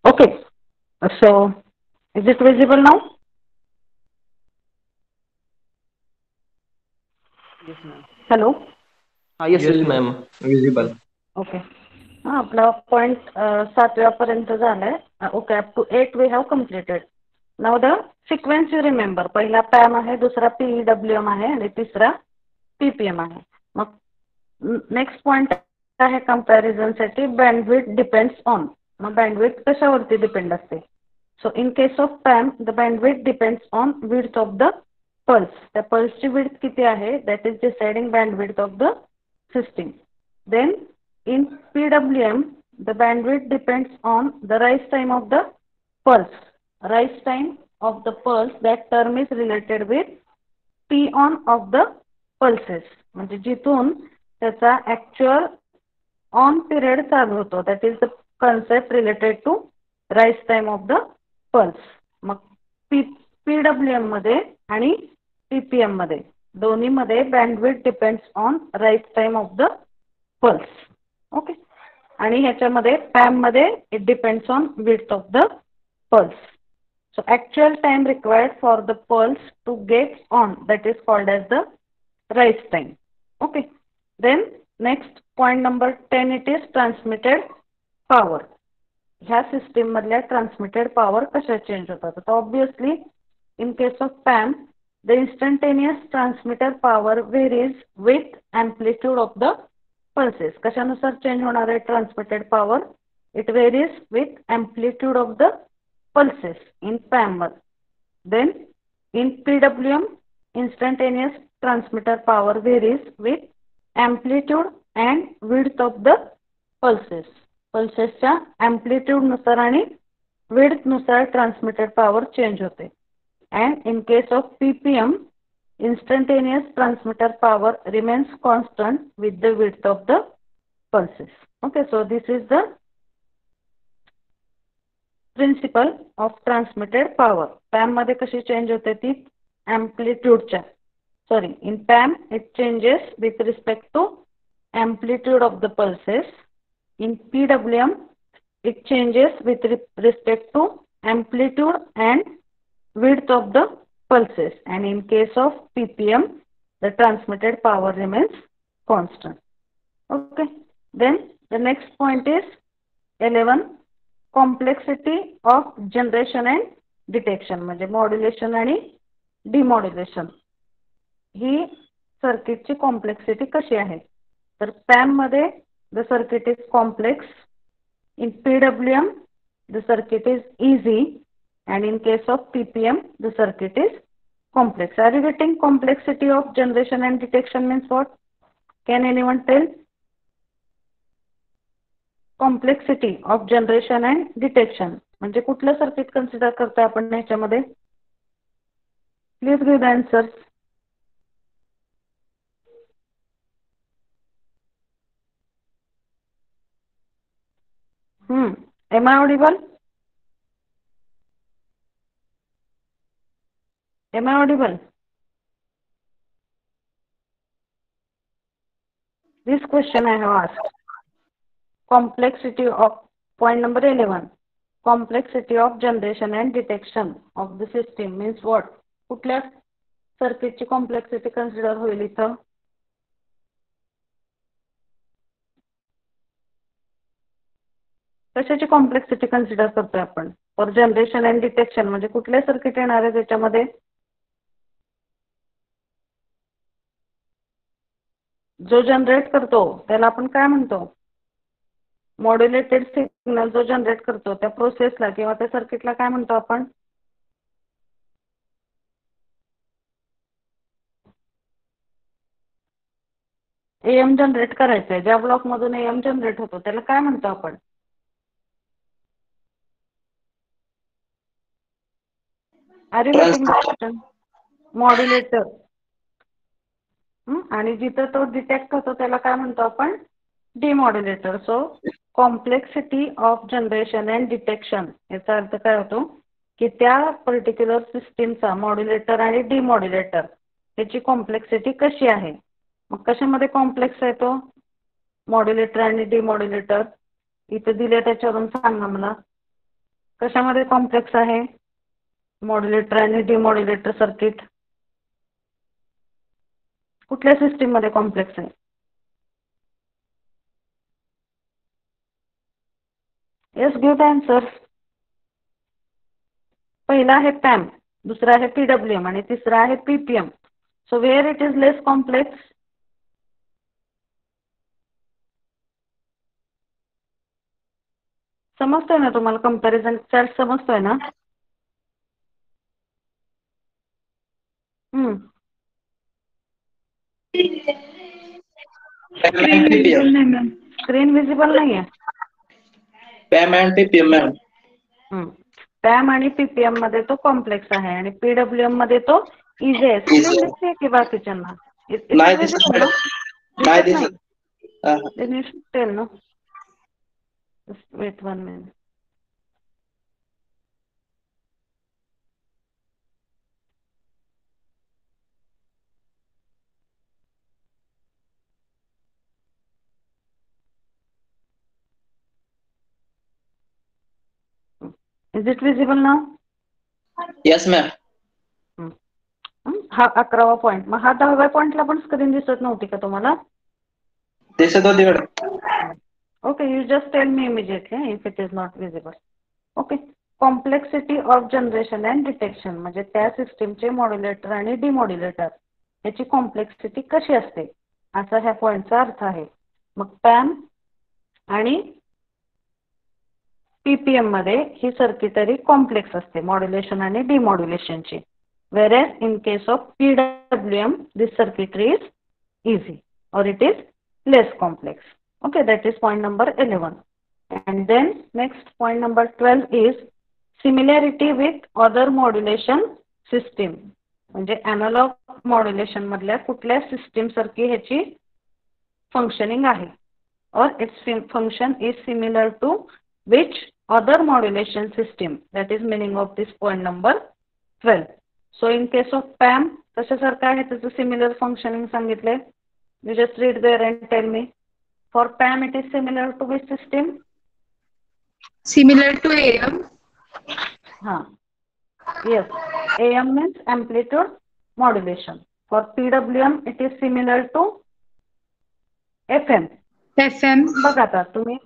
Okay, so is it visible now? Yes, ma'am. Hello. Yes, Yes, ma'am. Visible. Okay हां आपला point 7व्यापर्यंत झालाय. Okay up to 8 we have completed. Now the sequence you remember. पहिला PAM आहे, दुसरा PWM आहे आणि तिसरा PPM आहे. मग नेक्स्ट पॉईंट आहे कम्पॅरिझनसाठी बँडविड्थ डिपेंड्स ऑन. मग बँडविड्थ कशावरती डिपेंड असते? So in case of PAM the bandwidth depends on width of the pulse. त्या पल्सची विड्थ किती आहे that is deciding bandwidth of the system. Then in PWM, the bandwidth depends on the rise time of the pulse. Rise time of the pulse, that term is related with T on of the pulses. म्हणजे जिथून त्याचा actual on period चालू होतो. That is the concept related to rise time of the pulse. मग PWM मध्ये आणि PPM मध्ये दोन्हीमध्ये bandwidth depends on rise time of the pulse. Okay आणि ह्याच्यामध्ये पॅम मध्ये it depends on width of the pulse. So actual time required for the pulse to get on that is called as the rise time. Okay then next point number 10 it is transmitted power. ह्या system मधल्या transmitted power कशा change होतात? तर obviously in case of PAM the instantaneous transmitter power varies with amplitude of the pulses. कशानुसार change होणार आहे transmitted power? It varies with amplitude of the pulses in PAM. Then in PWM instantaneous transmitter power varies with amplitude and width of the pulses. पल्सेसच्या amplitude नुसार आणि width नुसार transmitted power change होते. And in case of PPM instantaneous transmitter power remains constant with the width of the pulses. Okay, so this is the principle of transmitted power. PAM मध्ये कशी change होते ती amplitude in PAM it changes with respect to amplitude of the pulses. In PWM it changes with respect to amplitude and width of the pulses, and in case of PPM the transmitted power remains constant. Okay, then the next point is 11 complexity of generation and detection. म्हणजे modulation आणि डिमॉड्युलेशन ही सर्किटची complexity कशी आहे? तर पॅम मध्ये the circuit is complex. In PWM the circuit is easy, and in case of PPM the circuit is complex. Are you getting complexity of generation and detection means what? Can anyone tell? Complexity of generation and detection म्हणजे कुठलं circuit consider करतोय आपण ह्याच्यामध्ये? Please give the answers. Am I audible? Am I audible? This question I have asked. Complexity of point number 11. Complexity of generation and detection of the system means what? कुठल्या सर्किटची complexity consider होईल इथं? कशाची complexity consider करतोय आपण for generation and detection? म्हणजे कुठले circuit येणार आहे त्याच्यामध्ये? जो जनरेट करतो त्याला आपण काय म्हणतो? मॉड्युलेटेड सिग्नल जो जनरेट करतो त्या प्रोसेसला किंवा त्या सर्किटला काय म्हणतो आपण? AM जनरेट करायचंय. ज्या ब्लॉक मधून AM जनरेट होतो त्याला काय म्हणतो आपण? Are you getting the question? Modulator. आणि जिथं तो डिटेक्ट होतो त्याला काय म्हणतो आपण? Demodulator. So complexity of generation and detection याचा अर्थ काय होतो की त्या पर्टिक्युलर सिस्टीमचा मॉड्युलेटर आणि डिमॉड्युलेटर याची कॉम्प्लेक्सिटी कशी आहे? मग कशामध्ये कॉम्प्लेक्स आहे तो मॉड्युलेटर आणि डिमॉड्युलेटर? इथे दिले त्याच्यावरून सांगा मला. कशामध्ये कॉम्प्लेक्स आहे? मॉड्युलेटर आणि डिमॉड्युलेटर सर्किट कुठल्या सिस्टीम मध्ये कॉम्प्लेक्स आहे? Yes, give the answer. पहिला आहे पॅम, दुसरा आहे पीडब्ल्यूएम आणि तिसरा आहे PPM. So where it is less complex? समजतोय ना तुम्हाला? कंपॅरिझन चार्ट समजतोय ना? स्क्रीन विजिबल नाही मॅम. स्क्रीन विजिबल नाहीये. PAM and PPM ma'am. PAM आणि पीपीएम मध्ये तो कॉम्प्लेक्स आहे आणि पीडब्ल्यूएम मध्ये तो इझी आहे. स्क्रीन दिसते की बाकीच्यांना? नाही दिसत मॅडम. नाही दिसत. Then you should tell, no? Just wait 1 minute. Is it visible now? Yes ma'am. हा 11वा पॉइंट. मग हा 10व्या पॉइंटला पण स्क्रीन दिसत नव्हती का तुम्हाला? दिसत होती madam. Okay, you just tell me immediately if it is not visible. Okay. Complexity of generation and detection म्हणजे त्या सिस्टीमचे मॉड्युलेटर आणि डिमॉड्युलेटर याची कॉम्प्लेक्सिटी कशी असते असा ह्या पॉइंटचा अर्थ आहे. मग पॅम आणि पीपीएम मध्ये ही सर्किटरी कॉम्प्लेक्स असते मॉड्युलेशन आणि डिमॉड्युलेशनची. Whereas in case of PWM, this circuitry is easy or it is less complex. Okay, that is point number 11. And then next point number 12 is similarity with other modulation system. म्हणजे analog modulation मधल्या कुठल्या system सारखी ह्याची functioning आहे or its function is similar to which other modulation system. That is meaning of this point number 12. So in case of PAM, कशासारखं आहे त्याचं similar functioning सांगितले. You just read there and tell me. For PAM, it is similar to which system? Similar to AM. Yes. AM means amplitude modulation. For PWM, it is similar to FM. FM. बघा आता तुम्ही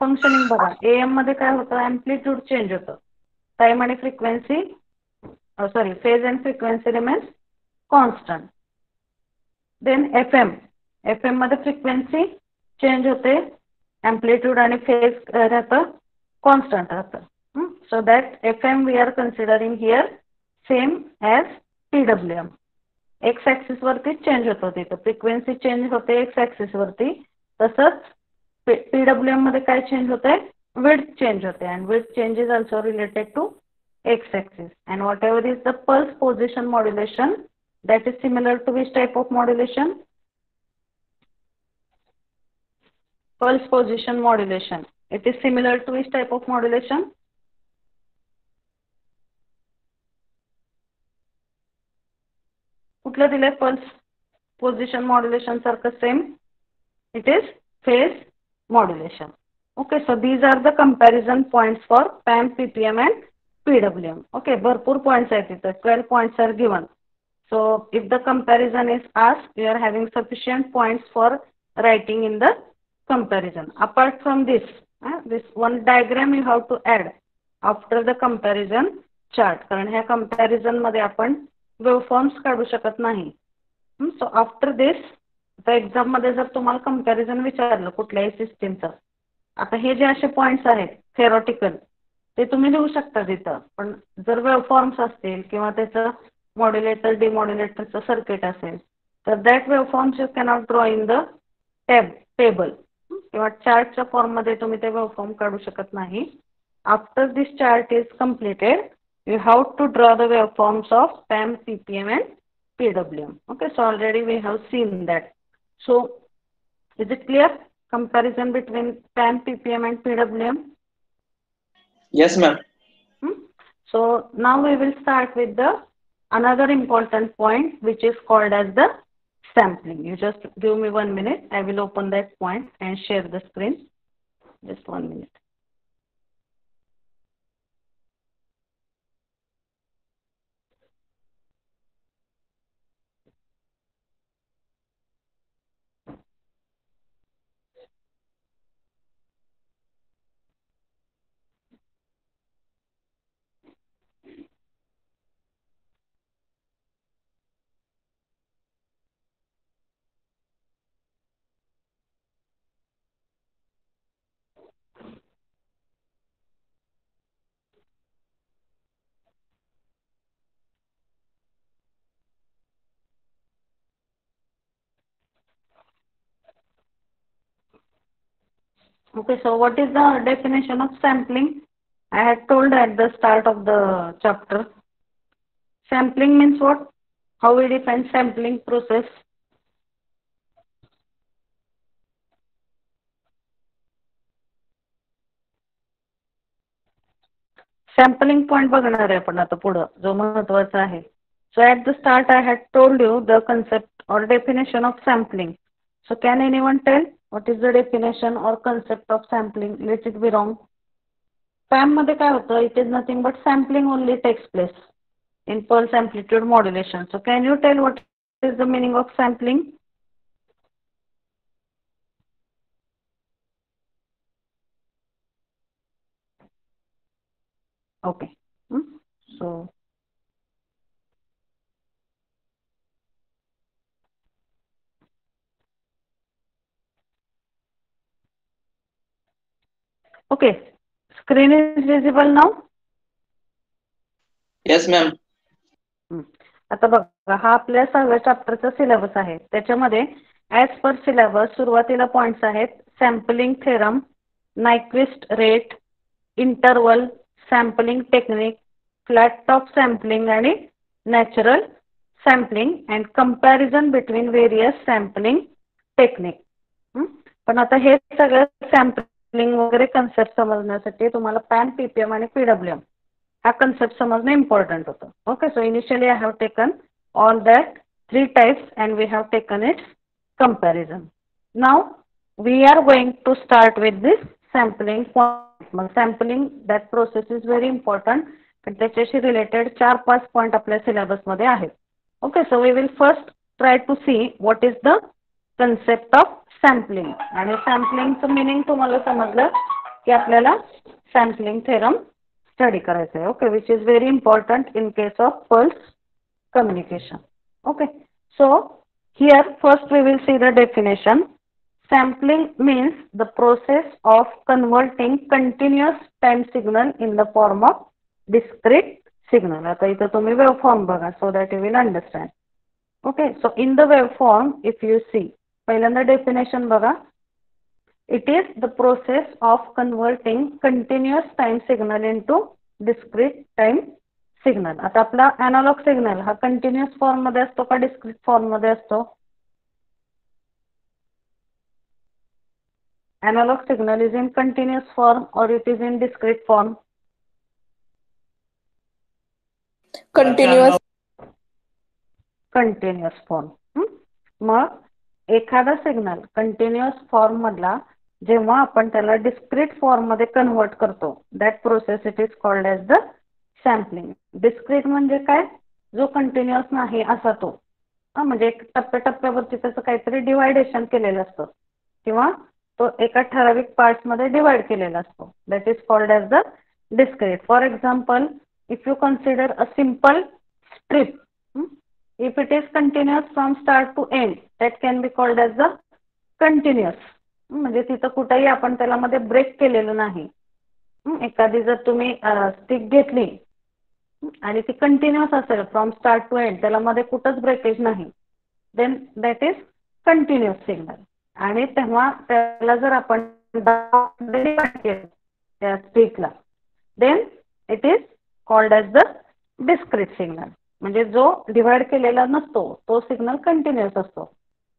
functioning बघा. AM मध्ये काय होतं? amplitude change होतं. Time आणि frequency phase and frequency remains constant. Then FM मध्ये frequency change होते, amplitude आणि phase राहतं constant राहतं. So that FM we are considering here same as PWM. X axis वरती change होतो तिथं, frequency change होते X axis वरती. तसंच PWM मध्ये काय change होते? Width change होते and width change is also related to X axis. And whatever is the pulse position modulation, that is similar to which type of modulation? Pulse position modulation. It is similar to which type of modulation? कुठलं दिलंय pulse position modulation सारखं same? It is phase modulation. Okay, so these are the comparison points for PAM, PPM and PWM. Okay, भरपूर points आहेत तिथं. 12 points are given. So if the comparison is asked, you are having sufficient points for writing in the comparison. Apart from this, this one diagram you have to add after the comparison chart. कारण ह्या comparison मध्ये आपण waveforms काढू शकत नाही. So after this, आता exam मध्ये जर तुम्हाला comparison विचारलं कुठल्याही सिस्टीमचं, आता हे जे असे पॉइंट्स आहेत theoretical ते तुम्ही लिहू शकता तिथं. पण जर वेवफॉर्म्स असतील किंवा त्याचं मॉड्युलेटर डिमॉड्युलेटरचं सर्किट असेल तर that waveforms you cannot draw in the table किंवा चार्टच्या फॉर्ममध्ये तुम्ही ते वेवफॉर्म काढू शकत नाही. After this chart is completed you have to draw the waveforms of PAM, PPM and PWM. Okay, so already we have seen that. So is it clear comparison between PAM, PPM and PWM? Yes ma'am. So now we will start with the another important point which is called as the sampling. You just give me 1 minute. I will open that point and share the screen. Just 1 minute. Okay, so what is the definition of sampling? I had told at the start of the chapter. Sampling means what? How we define sampling process? Sampling point बघणार आहे आपण आता पुढं जो महत्त्वाचा आहे. So at the start I had told you the concept or definition of sampling. So can anyone tell what is the definition or concept of sampling? Let it be wrong. PAM मध्ये काय होतं? It is nothing but sampling only takes place in pulse amplitude modulation. So can you tell what is the meaning of sampling? Okay. So okay, screen is visible now. Yes, ma'am. आता बघा हा आपल्या 6व्या चॅप्टरचा syllabus आहे. त्याच्यामध्ये as per syllabus सुरुवातीला points आहेत sampling theorem, Nyquist rate, interval, sampling technique, flat top sampling आणि natural sampling and comparison between various sampling technique. पण आता हे सगळं सॅम्पलिंग वगैरे कन्सेप्ट समजण्यासाठी तुम्हाला पॅम, PPM आणि PWM हा कन्सेप्ट समजणं इम्पॉर्टंट होतं. Okay, so initially I have taken all that 3 types and we have taken its comparison. Now we are going to start with this sampling point. मग sampling that process is very important, पण त्याच्याशी related 4-5 point आपल्या सिलेबसमध्ये आहेत. Okay, so we will first try to see what is the concept of sampling. आणि सॅम्पलिंगचं meaning तुम्हाला समजलं की आपल्याला सॅम्पलिंग थेरम स्टडी करायचं आहे. Okay, which is very important in case of pulse communication. Okay, so here first we will see the definition. Sampling means the process of converting continuous time signal in the form of discrete signal. आता इथं तुम्ही waveform बघा so that you will understand. Okay, so in the waveform if you see, पहिल्यांदा definition बघा. It is the process of converting continuous time signal into discrete time signal. आता आपला analog signal हा continuous form मध्ये असतो का discrete form मध्ये असतो? Analog signal is in continuous form or it is in discrete form? Continuous. Continuous form. मग एखादा सिग्नल कंटिन्युअस फॉर्म मधला जेव्हा आपण त्याला डिस्क्रीट फॉर्म मध्ये कन्वर्ट करतो that process it is called as the sampling. Discrete म्हणजे काय? जो कंटिन्युअस नाही असा तो. म्हणजे एक टप्प्याटप्प्यावरती त्याचं काहीतरी डिवायडेशन केलेलं असतं किंवा तो एका ठराविक पार्ट्स मध्ये डिवाइड केलेला असतो. That is called as the discrete. For example, if you consider a simple strip, if it is continuous from start to end, that can be called as the continuous. म्हणजे तिथं कुठेही आपण त्याला मध्ये break केलेलं नाही. एखादी जर तुम्ही स्टिक घेतली आणि ती कंटिन्युअस असेल फ्रॉम स्टार्ट टू एंड, त्याला मध्ये कुठंच ब्रेकेज नाही, then that is continuous signal. आणि तेव्हा त्याला जर आपण डिवाइड केलं त्या स्टिकला, then it is called as the discrete signal. म्हणजे जो डिवाइड केलेला नसतो तो सिग्नल कंटिन्युअस असतो.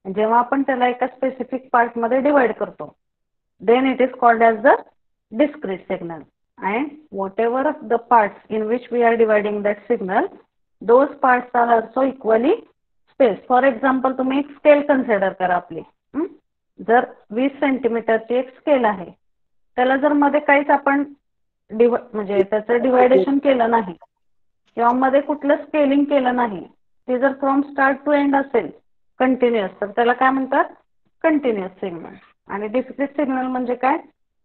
जेव्हा आपण त्याला एका स्पेसिफिक पार्ट मध्ये डिवाइड करतो, then it is called as the discrete signal. And whatever the parts in which we are dividing that signal, those parts are also equally spaced. For example, तुम्ही एक scale consider करा आपली. जर 20 सेंटीमीटरची एक scale आहे, त्याला जर मध्ये काहीच आपण म्हणजे त्याचं डिवायडेशन केलं नाही किंवा मध्ये कुठलं स्केलिंग केलं नाही, ते जर फ्रॉम स्टार्ट टू एंड असेल कंटिन्युअस, तर त्याला काय म्हणतात? Continuous signal. आणि डिस्क्रीट सिग्नल म्हणजे काय?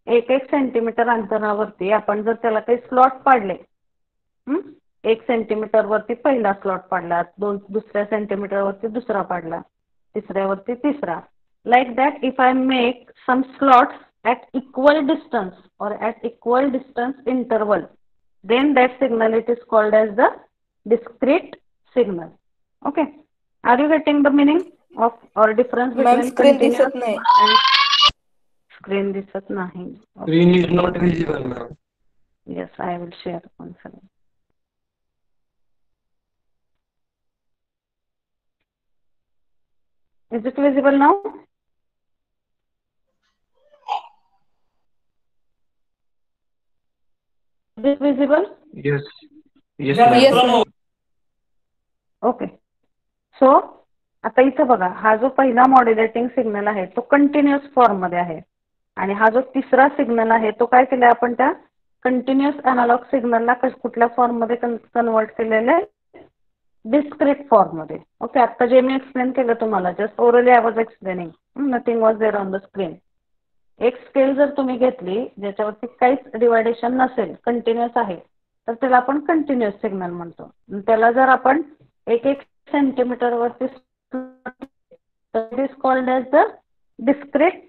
1 सेंटीमीटर अंतरावरती आपण जर त्याला काही स्लॉट पाडले, 1 सेंटीमीटर वरती पहिला स्लॉट पाडला, दुसऱ्या सेंटीमीटर वरती दुसरा पाडला, तिसऱ्यावरती तिसरा, like that if I make some slots at equal distance or at equal distance interval, then that signal it is called as the discrete signal. Okay, are you getting the meaning of or difference ma'am between screen continuous दिसत नाही. and screen दिसत नाही. Screen is not visible, ma'am. Yes, I will share once again. Is it visible now? Is it visible? Yes. Yes, ma'am. Yes, ma'am. Okay. So आता इथं बघा, हा जो पहिला मॉड्युलेटिंग सिग्नल आहे तो कंटिन्युअस फॉर्म मध्ये आहे आणि हा जो तिसरा सिग्नल आहे तो काय केलाय आपण त्या कंटिन्युअस अनालॉग सिग्नलला कुठल्या फॉर्म मध्ये कन्वर्ट केलेलं आहे, डिस्क्रीट फॉर्म मध्ये. ओके. आता जे मी एक्सप्लेन केलं तुम्हाला, just orally I was explaining, nothing was there on the screen. एक स्केल जर तुम्ही घेतली ज्याच्यावरती काहीच डिवायडेशन नसेल, कंटिन्युअस आहे, तर त्याला आपण कंटिन्युअस सिग्नल म्हणतो. त्याला जर आपण 1 सेंटीमीटर वरती it is called as the discrete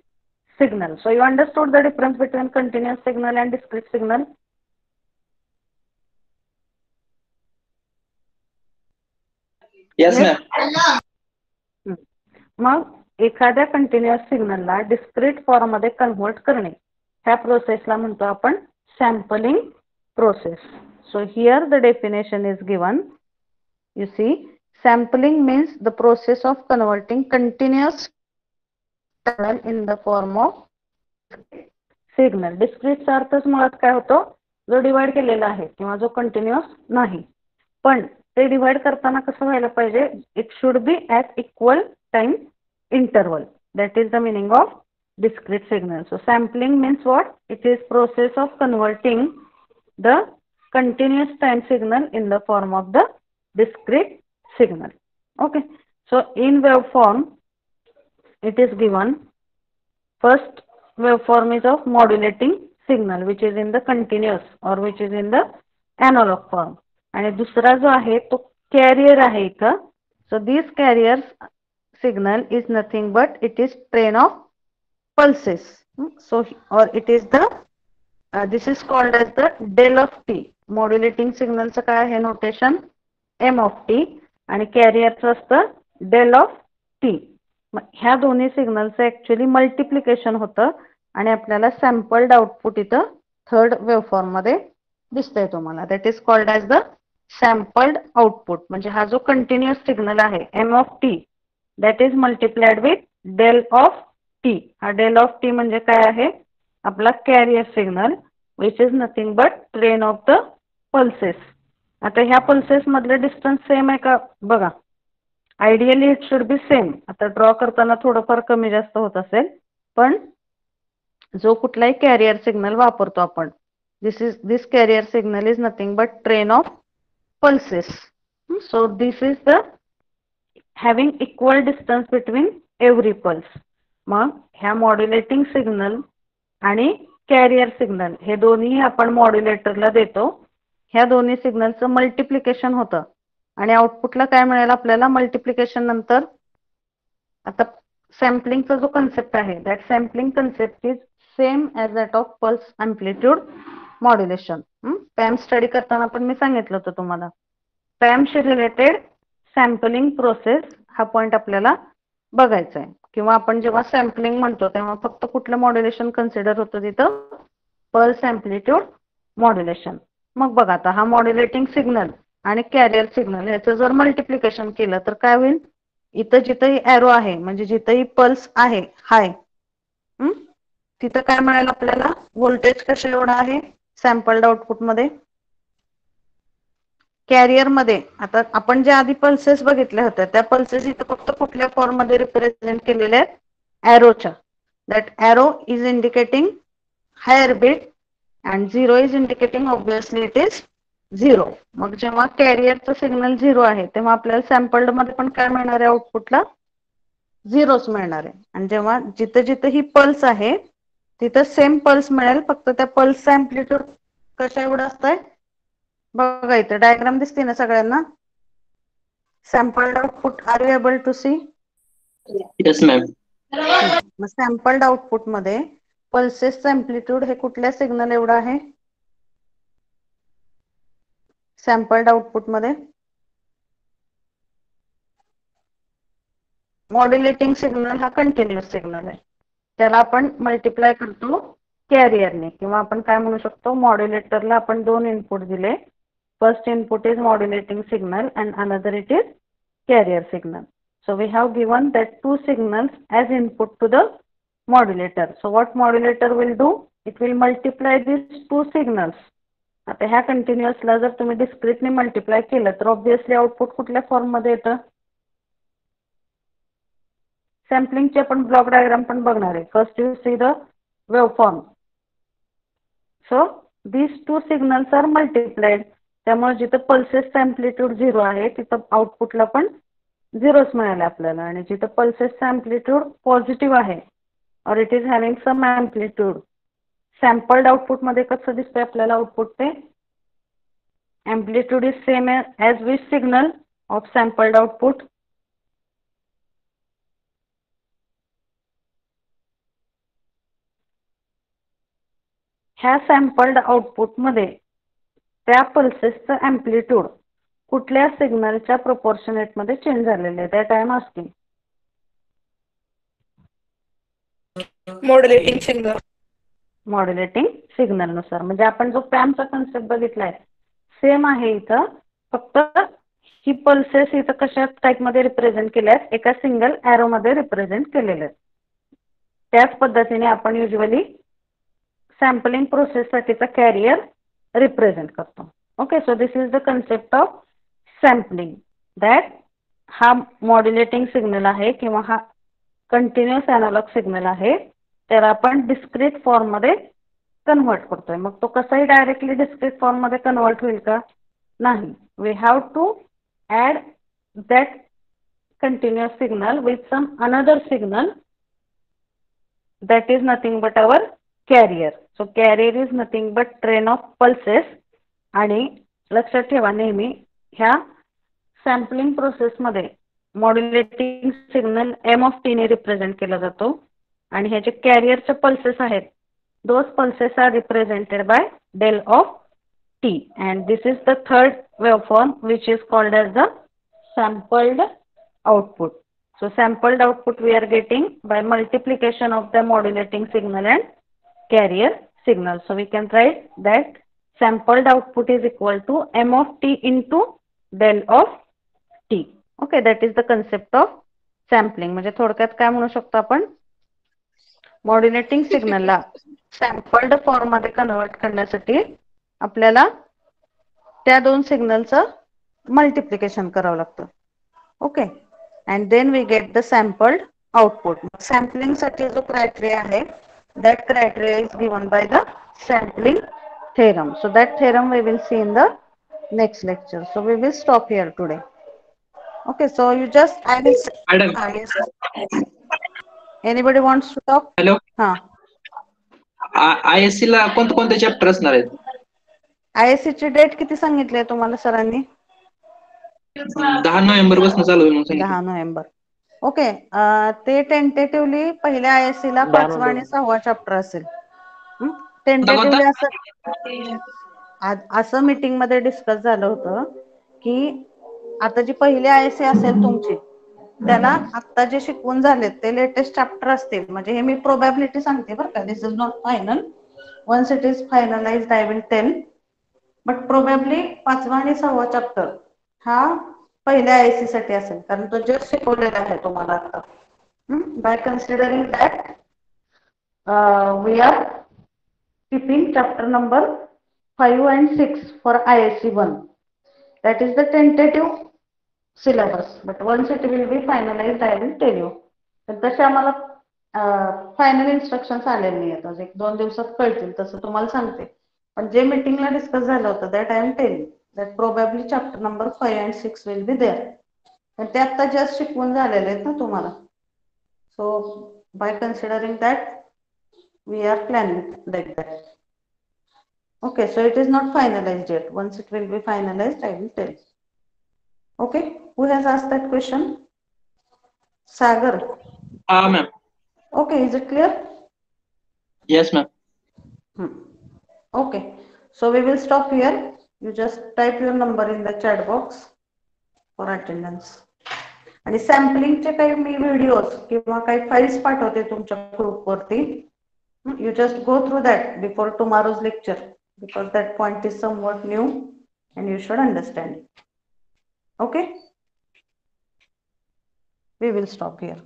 signal. So you understood the difference between continuous signal and discrete signal? Yes, ma'am. मग एखाद्या कंटिन्युअस सिग्नलला डिस्क्रीट फॉर्म मध्ये कन्व्हर्ट करणे, ह्या प्रोसेसला म्हणतो आपण sampling process. So here the definition is given. You see, sampling means the process of converting continuous signal in the form of signal. Discrete चा अर्थच मुळात काय होतो, जो डिवाइड केलेला आहे किंवा जो कंटिन्युअस नाही. पण ते डिवाइड करताना कसं व्हायला पाहिजे, it should be at equal time interval. That is the meaning of discrete signal. So sampling means what? It is process of converting the continuous time signal in the form of the discrete signal. Okay. So in waveform it is given, first waveform is of modulating signal which is in the continuous or which is in the analog form, आणि दुसरा जो आहे तो carrier आहे इथं. So this carrier signal is nothing but it is train of pulses. So or it is the this is called as the del of t. Modulating signal चं काय आहे नोटेशन, m of t, आणि कॅरियरचं असतं del of t. ह्या दोन्ही सिग्नलचं actually multiplication होतं आणि आपल्याला सॅम्पल्ड आउटपुट इथं थर्ड वेवफॉर्म मध्ये दिसतंय तुम्हाला. That is called as the sampled output. म्हणजे हा जो कंटिन्युअस सिग्नल आहे m of t that is multiplied with del of t. हा del of t म्हणजे काय आहे, आपला carrier signal which is nothing but train of the pulses. आता ह्या पल्सेस मधले डिस्टन्स सेम आहे का बघा. Ideally it should be same. आता ड्रॉ करताना थोडंफार कमी जास्त होत असेल, पण जो कुठलाही कॅरियर सिग्नल वापरतो आपण, this carrier signal is nothing but train of pulses. So this is the having equal distance between every pulse. मग ह्या मॉड्युलेटिंग सिग्नल आणि कॅरियर सिग्नल हे दोन्ही आपण मॉड्युलेटरला देतो. ह्या दोन्ही सिग्नलचं मल्टिप्लिकेशन होतं आणि आउटपुटला काय मिळेल आपल्याला मल्टिप्लिकेशन नंतर. आता सॅम्पलिंगचा जो कन्सेप्ट आहे that sampling concept is same as that of pulse amplitude modulation. PAM study करताना पण मी सांगितलं होतं तुम्हाला. पॅमशी रिलेटेड सॅम्पलिंग प्रोसेस हा पॉईंट आपल्याला बघायचा आहे. किंवा आपण जेव्हा सॅम्पलिंग म्हणतो तेव्हा फक्त कुठलं मॉड्युलेशन कन्सिडर होतं तिथं, पल्स अँप्लिट्यूड मॉड्युलेशन. मग बघा आता हा मॉड्युलेटिंग सिग्नल आणि कॅरियर सिग्नल ह्याचं जर मल्टिप्लिकेशन केलं तर काय होईल, इथं जिथंही एरो आहे म्हणजे जिथंही पल्स आहे हाय, तिथं काय मिळेल आपल्याला, व्होल्टेज कशा एवढा आहे सॅम्पल्ड आउटपुट मध्ये. कॅरियर मध्ये आता आपण ज्या आधी पल्सेस बघितल्या होत्या त्या पल्सेस इथं फक्त कुठल्या फॉर्म मध्ये रिप्रेझेंट केलेल्या आहेत, एरोच्या. That arrow is indicating higher bit and 0 is indicating obviously it is 0. मग जेव्हा कॅरियरचं सिग्नल 0 आहे तेव्हा आपल्याला सॅम्पल्ड मध्ये पण काय मिळणार आहे, आउटपुटला 0च मिळणार आहे. आणि जेव्हा जिथं जिथं ही पल्स आहे तिथं सेम पल्स मिळेल, फक्त त्या पल्सचा अँप्लिट्यूड कशा एवढं असतंय बघा. इथं डायग्राम दिसते ना सगळ्यांना. Sampled output are you able to see? Yes, ma'am. मग सॅम्पल्ड आउटपुट मध्ये पल्सेसचं अँप्लिट्यूड हे कुठल्या सिग्नल एवढं आहे सॅम्पल्ड आउटपुट मध्ये. मॉड्युलेटिंग सिग्नल हा कंटिन्युअस सिग्नल आहे त्याला आपण मल्टिप्लाय करतो कॅरियरने, किंवा आपण काय म्हणू शकतो, मॉड्युलेटरला आपण 2 इनपुट दिले. First input is modulating signal and another it is carrier signal. So we have given that 2 signals as input to the modulator. So what modulator will do? It will multiply these 2 signals. आता ह्या कंटिन्युअसला जर तुम्ही डिस्क्रिटली multiply केलं तर obviously output कुठल्या form मध्ये येतं? सॅम्पलिंगचे आपण ब्लॉक डायग्राम पण बघणार आहे. First you see the waveform. So these 2 signals are multiplied. त्यामुळे जिथं पल्सेसचा अँप्लिट्यूड 0 आहे तिथं आउटपुटला पण 0च मिळाले आपल्याला, आणि जिथं पल्सेसचा अँप्लिट्यूड पॉझिटिव्ह आहे or it is having some amplitude, sampled output मध्ये कसं दिसतंय आपल्याला आउटपुट? ते amplitude is same as which signal of sampled output? ह्या सॅम्पल्ड आउटपुट मध्ये त्या पल्सेसचं अँप्लिट्यूड कुठल्या सिग्नलच्या प्रोपोर्शनेट मध्ये चेंज झालेले आहे? That I am asking. Modulating signal. Modulating signal नुसार. म्हणजे आपण जो पॅमचा कन्सेप्ट बघितलाय सेम आहे इथं, फक्त ही पल्सेस इथं कशा टाइप मध्ये रिप्रेझेंट केल्या आहेत? एका सिंगल एरो मध्ये रिप्रेझेंट केलेले आहेत. त्याच पद्धतीने आपण युजली सॅम्पलिंग प्रोसेस साठीचा कॅरियर रिप्रेझेंट करतो. Okay, so this is the concept of sampling. That हा मॉड्युलेटिंग सिग्नल आहे किंवा हा कंटिन्युअस अॅनालॉग सिग्नल आहे, त्याला आपण डिस्क्रीट फॉर्म मध्ये कन्व्हर्ट करतोय. मग तो कसाही डायरेक्टली डिस्क्रीट फॉर्म मध्ये कन्व्हर्ट होईल का? नाही. We have to add that continuous signal with some another signal that is nothing but our carrier. So carrier is nothing but train of pulses. आणि लक्षात ठेवा नेहमी ह्या सॅम्पलिंग प्रोसेस मध्ये modulating signal m of t ने represent केला जातो, आणि ह्याचे कॅरियरचे पल्सेस आहेत, those pulses are represented by del of t, and this is the third waveform which is called as the sampled output. So sampled output we are getting by multiplication of the modulating signal and carrier signal. So we can write that sampled output is equal to m of t into del of t. Okay, that is the concept of sampling. म्हणजे थोडक्यात काय म्हणू शकतो आपण? Modulating सिग्नलला सॅम्पल्ड form मध्ये convert करण्यासाठी आपल्याला त्या 2 सिग्नलचं मल्टिप्लिकेशन करावं लागतं. Okay, and then we get the sampled output. Sampling साठी जो criteria आहे, that criteria is given by the sampling theorem. So that theorem we will see in the next lecture. So we will stop here today. Okay, so you just I will Madam. yes. Anybody wants to talk? Hello. हा, ISC ला कोणते chapter असणार आहेत? ISC ची date किती सांगितली आहे तुम्हाला सरांनी? 10 नोव्हेंबर पासून चालू होईल म्हणून सांगितलं. 10 नोव्हेंबर. ओके, ते टेंटेटिव्हली पहिल्या ISC ला 5वा आणि 6वा चॅप्टर असेल. टेंटेटिव्हली असं मीटिंग मध्ये डिस्कस झालं होतं की आता जी पहिली ISC असेल तुमची, त्याला आता जे शिकवून झालेत ते लेटेस्ट चॅप्टर असतील. म्हणजे हे मी प्रोबॅबिलिटी सांगते बरं का, this is not final. Once it is finalized I will tell, but probably 5वा आणि 6वा चॅप्टर हा पहिल्या ISC साठी असेल, कारण तो जस्ट शिकवलेला आहे तुम्हाला आता. By considering that we are keeping chapter number 5 and 6 for ISC 1. That is the tentative syllabus, but once it will be finalized I will tell you. तर तसे आम्हाला फायनल इन्स्ट्रक्शन्स आलेले नाही आहेत, 1-2 दिवसात कळतील, तसं तुम्हाला सांगते. पण जे मीटिंगला डिस्कस झालं होतं that I am telling that probably chapter number 5 and 6 will be there. And ते आता जस्ट शिकवून झालेले आहेत ना तुम्हाला. So by considering that we are planning like that. Okay, so it is not finalized yet. Once it will be finalized I will tell. Okay, who has asked that question? Sagar. ma'am. Okay, is it clear? Yes ma'am. Okay, so we will stop here. You just type your number in the chat box for attendance. आणि सॅम्पलिंगचे काही मी videos किंवा काही files पाठवते तुमच्या ग्रुपवरती. You just go through that before tomorrow's lecture because that point is somewhat new and you should understand it. Okay? We will stop here.